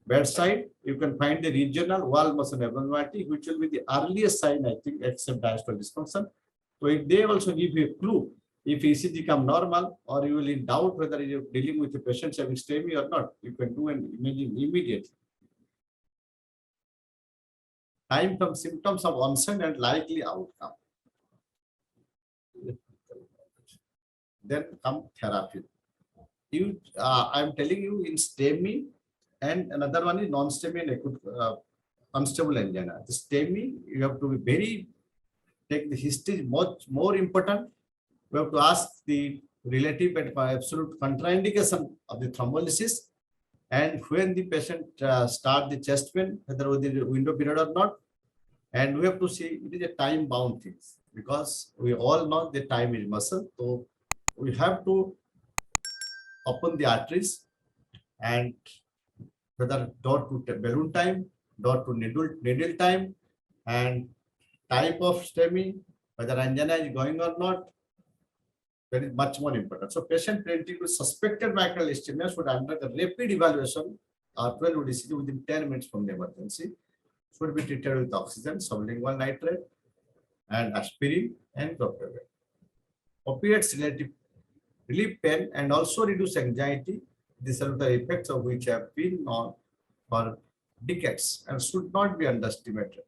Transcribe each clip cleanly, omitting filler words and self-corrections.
Bedside, you can find the regional wall motion abnormality, which will be the earliest sign, I think, except diastolic dysfunction. So if they also give you a clue if ECG come normal, or you will in doubt whether you're dealing with a patient having STEMI or not, you can do an imaging immediately. Time from symptoms of onset and likely outcome. Then come therapy. I'm telling you in STEMI, and another one is non-STEMI and acute unstable angina. The STEMI, you have to be very, take the history much more important. We have to ask the relative and absolute contraindication of the thrombolysis, and when the patient start the chest pain, whether within the window period or not. And we have to see it is a time bound thing, because we all know the time is muscle. So we have to open the arteries, and whether dot to balloon time, dot to needle time, and type of STEMI, whether angina is going or not, that is much more important. So patient presenting with suspected myocardial ischemia should undergo rapid evaluation or 12 ECG within 10 minutes from the emergency. Should be treated with oxygen, sublingual nitrate, and aspirin and clopidogrel. Opiates relieve pain and also reduce anxiety, the salutary effects of which have been known for decades and should not be underestimated.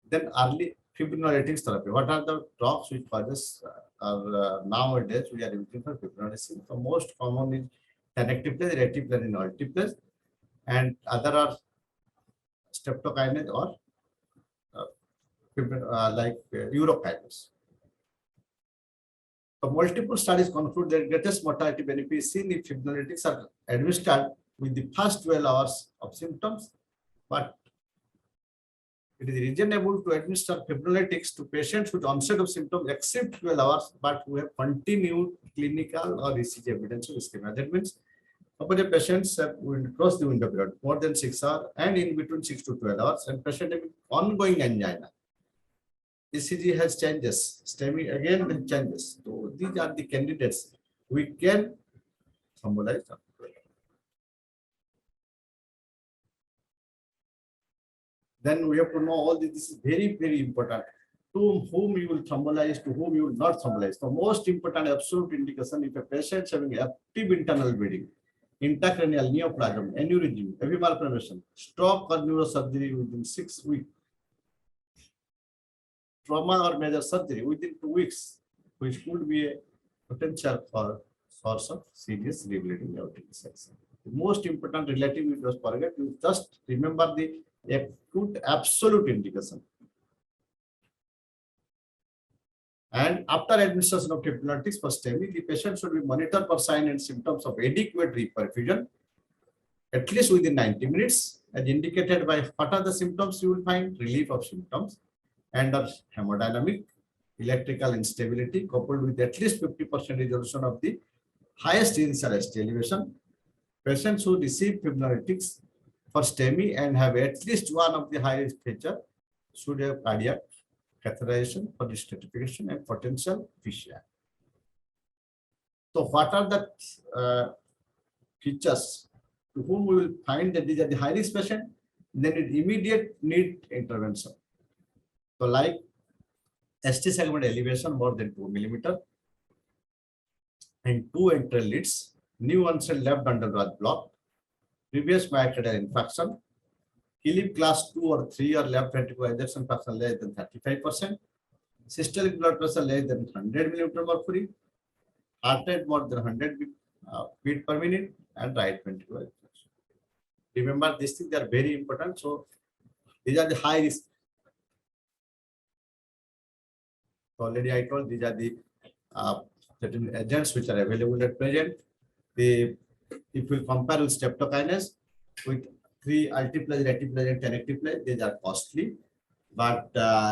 Then early fibrinolytic therapy. What are the drugs which causes nowadays we are using for fibrinolysis? The most common is tenecteplase, retiplase, and alteplase, and other are streptokinase or urokinase. So multiple studies conclude that greatest mortality benefit is seen if fibrinolytics are administered with the first 12 hours of symptoms, but it is reasonable to administer fibrinolytics to patients with onset of symptoms except 12 hours, but who have continued clinical or ECG evidence of ischemia. That means, suppose a patient will cross the window period more than 6 hours and in between 6 to 12 hours, and patient having ongoing angina. ECG has changes, STEMI again has changes. So these are the candidates we can symbolize. Then we have to know all this. This is very, very important. To whom you will thrombolize, to whom you will not thrombolize. The most important absolute indication if a patient is having active internal bleeding, intracranial neoplasm, aneurysm, heavy malformation, stroke or neurosurgery within 6 weeks, trauma or major surgery within 2 weeks, which could be a potential for source of serious rebleeding aortic dissection. The most important relative you just forget, you just remember the acute absolute indication. And after administration of fibrinolytics for STEMI, the patient should be monitored for signs and symptoms of adequate reperfusion, at least within 90 minutes, as indicated by what are the symptoms you will find: relief of symptoms and of hemodynamic, electrical instability, coupled with at least 50% resolution of the highest initial ST elevation. Patients who receive fibrinolytics for STEMI and have at least one of the high-risk features should have cardiac catheterization for the stratification and potential PCI. So what are the features to whom we will find that these are the high-risk patient? Then it immediate need intervention. So like ST segment elevation more than 2 millimeter and 2 enteral leads, new onset left underbrush block, previous myocardial infarction, Philip class 2 or 3 or left ventricular ejection fraction less than 35%, systolic blood pressure less than 100 millimeter mercury, heart rate more than 100 beat per minute, and right ventricular ejection. Remember, these things are very important. So these are the high risk. Already I told these are the certain agents which are available at present. If we compare with streptokinase with 3 alteplase, retiplase, and tenecteplase, these are costly, but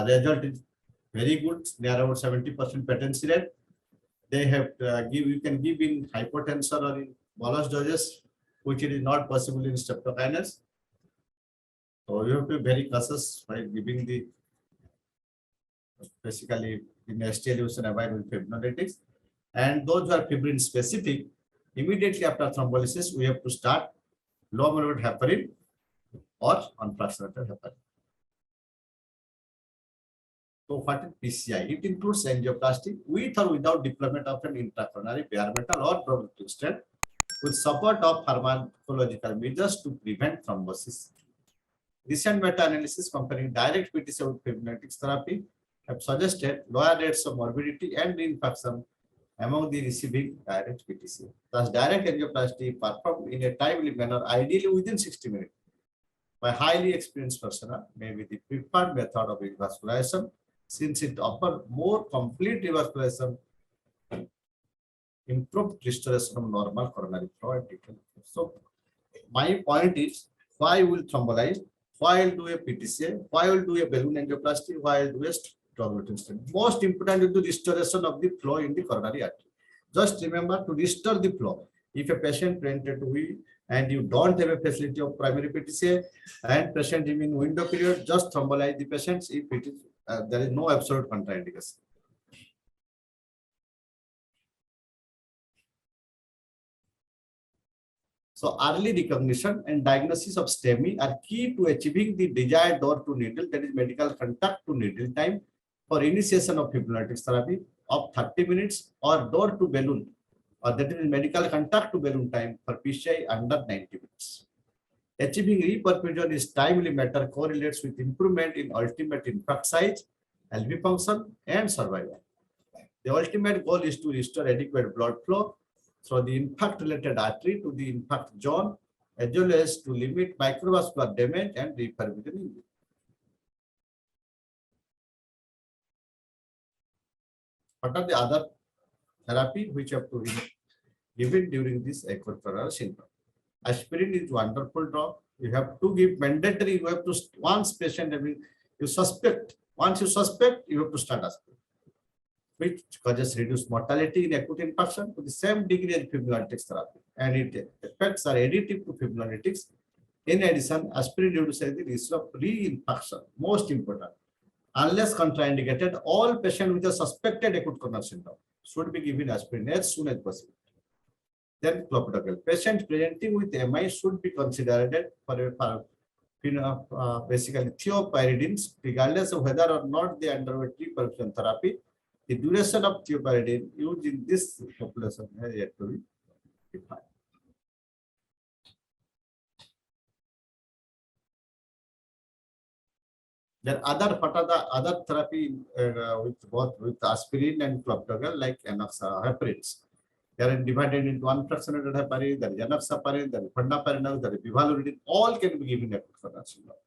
result is very good. They are about 70% patency rate. They have you can give in hypotension or in bolus doses, which it is not possible in streptokinase. So you have to be very cautious by giving the basically in ST elevation avoid with fibrinolytics. And those who are fibrin specific, Immediately after thrombolysis, we have to start low molecular heparin or unfractionated heparin. So what is PCI? It includes angioplasty with or without deployment of an intracoronary bare metal or thrombolytic stent with support of pharmacological measures to prevent thrombosis. Recent meta-analysis comparing direct PTCA with fibrinolytic therapy have suggested lower rates of morbidity and infarction among the receiving direct PTCA. Thus, direct angioplasty performed in a timely manner, ideally within 60 minutes, by highly experienced personnel may be the preferred method of revascularization, since it offers more complete revascularization, improved restoration of normal coronary flow and detail. So, my point is, why will thrombolize? Why will do a PTCA? Why will do a balloon angioplasty? Why will do a thrombolytic stent? Most important is the restoration of the flow in the coronary artery. Just remember to restore the flow. If a patient presented to be and you don't have a facility of primary PTCA and patient is in window period, just thrombolize the patients if it is there is no absolute contraindication. So early recognition and diagnosis of STEMI are key to achieving the desired door to needle, that is medical contact to needle time for initiation of fibrinolytic therapy of 30 minutes or door to balloon, or that is medical contact to balloon time for PCI under 90 minutes. Achieving reperfusion is timely matter correlates with improvement in ultimate infarct size, LV function, and survival. The ultimate goal is to restore adequate blood flow through the infarct-related artery to the infarct zone, as well as to limit microvascular damage and reperfusion injury. What are the other therapy which have to be given during this acute coronary syndrome? Aspirin is wonderful drug. You have to give mandatory. You have to once patient you suspect. Once you suspect, you have to start aspirin, which causes reduced mortality in acute infarction to the same degree as fibrinolytic therapy, and its effects are additive to fibrinolytics. In addition, aspirin reduces the risk of reinfarction. Most important, unless contraindicated, all patients with a suspected acute coronary syndrome should be given aspirin as soon as possible. Then clopidogrel. Patients presenting with MI should be considered for basically thiopyridines, regardless of whether or not they underwent reperfusion therapy. The duration of thiopyridine used in this population has yet to be defined. Then what are the other therapy with aspirin and clopidogrel, like enoxaparin? They are divided into unfractionated heparin, there is enoxaparin, there is fondaparinol, there is bivalirudin. All can be given acute coronary syndrome.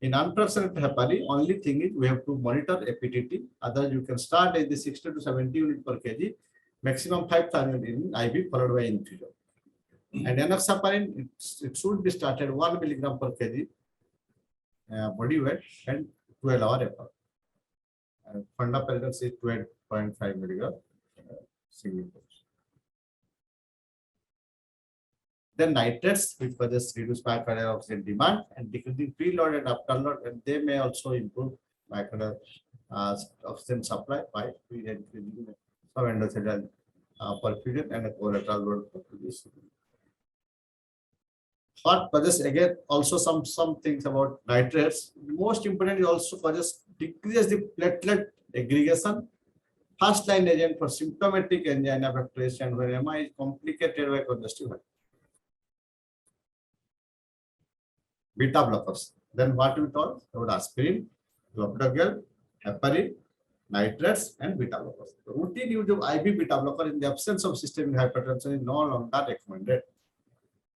In unfractionated heparin, only thing is we have to monitor FPTT. Otherwise, you can start at the 60 to 70 units per kg, maximum 5,000 in IV followed by infusion. And enoxaparin, it should be started 1 milligram per kg body weight and 12-hour effort. And fondaparinol is 12.5 milligram single dose. Then nitrates, which causes reduced myocardial oxygen demand and decreasing preload and afterload, and they may also improve myocardial oxygen supply by increasing some endothelial perfusion and a collateral load perfusion. What causes, again, also some things about nitrates. The most important is also causes decreases the platelet aggregation. First line agent for symptomatic angina pectoris when MI is complicated by congestive heart. Beta blockers. Then what we talk about aspirin, clopidogrel, heparin, nitrates, and beta blockers. The routine use of IV beta blocker in the absence of systemic hypertension is no longer recommended.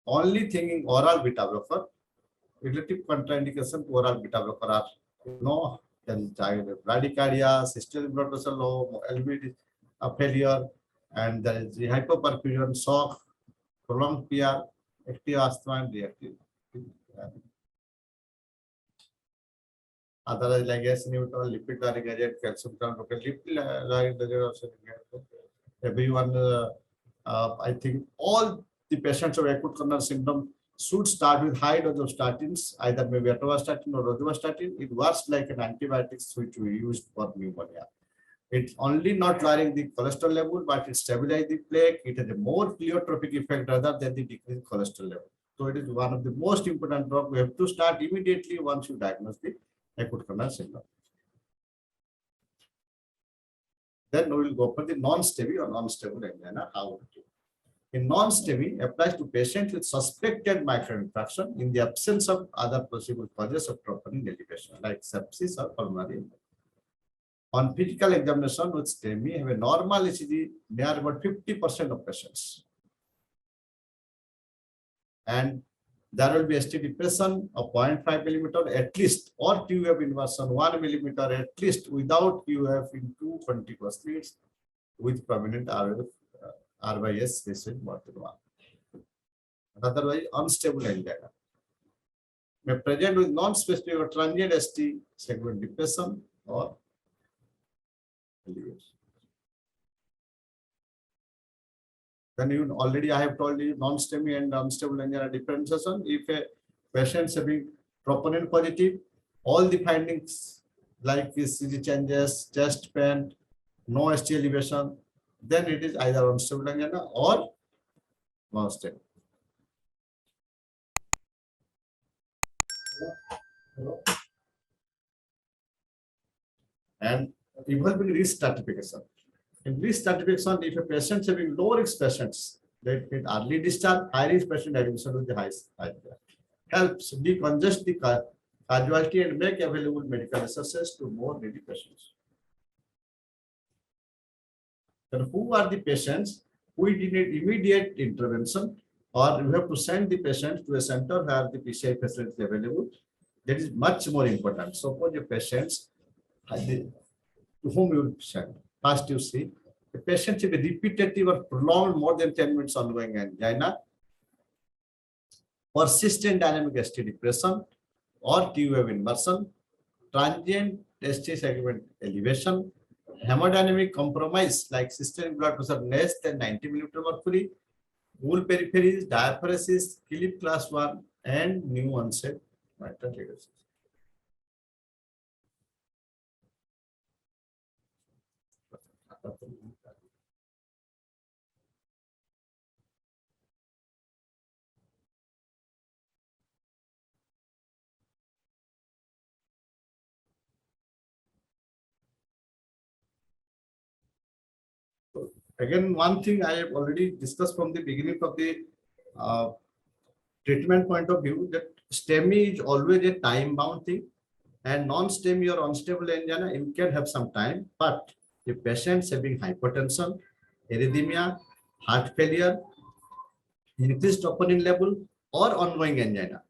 Only thing in oral beta blocker, relative contraindication to oral beta blocker are there is bradycardia, systolic blood pressure low, LV failure, and there is the hypoperfusion, shock, prolonged PR, active asthma, and reactive. Otherwise, like neutral, lipid lowering agent, calcium channel, lipid lowering agent also. Everyone, I think all the patients of acute coronary syndrome should start with high dose of statins, either maybe atorvastatin or rosuvastatin. It works like an antibiotics which we used for pneumonia. It's only not lowering the cholesterol level, but it stabilizes the plaque. It has a more pleiotropic effect rather than the decreased cholesterol level. So it is one of the most important drugs. We have to start immediately once you diagnose the acute coronary syndrome. Then we will go for the non-STEMI or non-stable angina. How to do? In non-STEMI applies to patients with suspected myocardial infarction in the absence of other possible causes of troponin elevation like sepsis or pulmonary. On physical examination with STEMI, have a normal ECG near about 50% of patients. And there will be ST depression of 0.5 millimeter at least, or QF inversion 1 millimeter at least without QF in 2 contiguous leads with prominent R by S ratio more than 1. Otherwise, unstable angina may present with non-specific or transient ST segment depression or elevation. Then you already I have told you non-STEMI and unstable angina differentiation. If a patient is having troponin positive, all the findings like ECG changes, chest pain, no ST elevation, then it is either unstable angina or non-STEMI. And evolving risk stratification. In risk stratification, if a patient is having low risk patients, they get early discharge, high risk patient admission with the high helps decongest the casualty and make available medical resources to more needy patients. Then who are the patients who need immediate intervention, or you have to send the patient to a center where the PCI facility is available? That is much more important. Suppose your patients to whom you will send. First, you see the patient should be repetitive or prolonged more than 10 minutes ongoing angina, persistent dynamic ST depression or T-wave inversion, transient ST segment elevation, hemodynamic compromise like systemic blood pressure less than 90 millimeter mercury, wool peripheries, diaphoresis, Philip class 1, and new onset mitral regression. Again, one thing I have already discussed from the beginning of the treatment point of view, that STEMI is always a time-bound thing, and non-STEMI or unstable angina, you can have some time, but the patients having hypertension, arrhythmia, heart failure, increased troponin level, or ongoing angina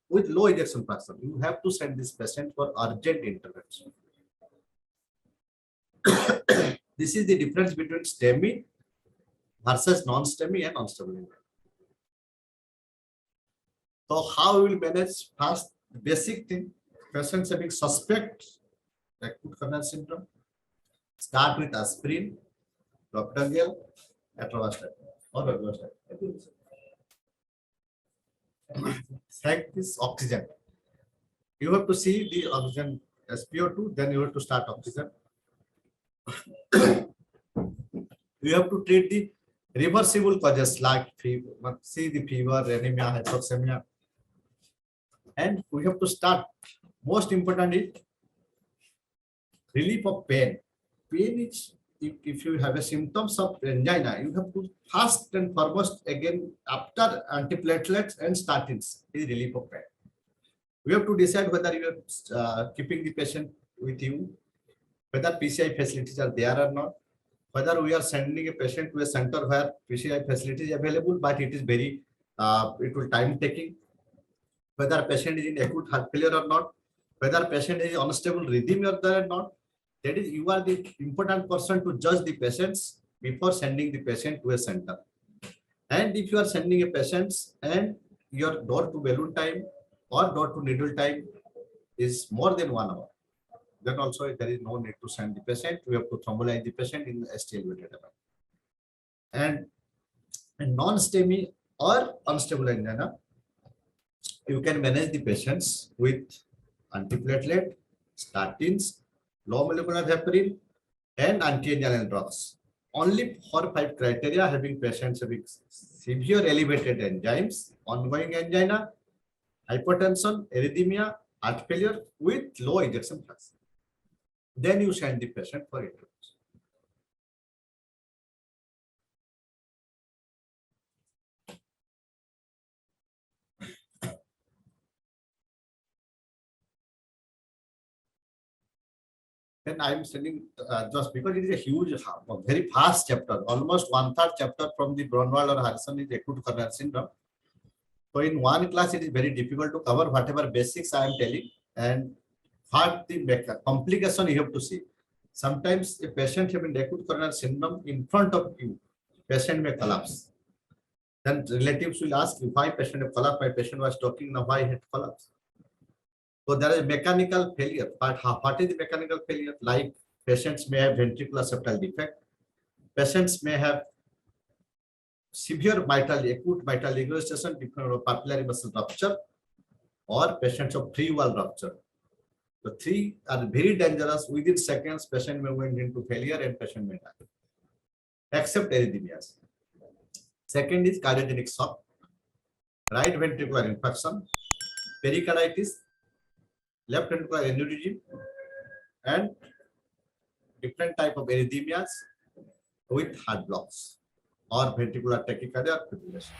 with low ejection fraction, you have to send this patient for urgent intervention. This is the difference between STEMI versus non-STEMI and unstable angina. So how we will manage? First, basic thing, patients having suspect acute coronary syndrome, start with aspirin, Dopterogen, atorvastatin or rosuvastatin. Second is oxygen. You have to see the oxygen SpO2, then you have to start oxygen. You have to treat the reversible causes like fever, see the fever, anemia, hypoxemia. And we have to start. Most important is relief of pain. Pain is, if you have a symptoms of angina, you have to first and foremost again after antiplatelets and statins is relief of pain. We have to decide whether you are keeping the patient with you, whether PCI facilities are there or not, whether we are sending a patient to a center where PCI facility is available, but it is very, it will time taking, whether patient is in acute heart failure or not, whether patient is unstable rhythm or there or not. That is, you are the important person to judge the patients before sending the patient to a center. And if you are sending a patient and your door to balloon time or door to needle time is more than 1 hour, then also there is no need to send the patient. We have to thrombolize the patient in the ST elevated amount. And non-STEMI or unstable angina, you can manage the patients with antiplatelet, statins, low molecular heparin, and anti-angina drugs. Only 4 or 5 criteria having patients having severe elevated enzymes, ongoing angina, hypertension, arrhythmia, heart failure with low ejection fraction. Then you send the patient for intervention. Then I am sending just because it is a huge, very fast chapter, almost 1/3 chapter from the Bronwald or Harrison is acute coronary syndrome. So in one class, it is very difficult to cover whatever basics I am telling and what the complication you have to see. Sometimes a patient having acute coronary syndrome in front of you, patient may collapse. Then relatives will ask you why patient have collapsed. My patient was talking now why he had collapsed. So there is mechanical failure. But what is the mechanical failure? Like patients may have ventricular septal defect. Patients may have severe acute mitral regurgitation, papillary muscle rupture, or patients of free wall rupture. The 3 are very dangerous. Within seconds, patient may go into failure and patient may die, except arrhythmias. Second is cardiogenic shock, right ventricular infarction, pericarditis, left ventricular aneurysm, and different type of arrhythmias with heart blocks or ventricular tachycardia or fibrillation.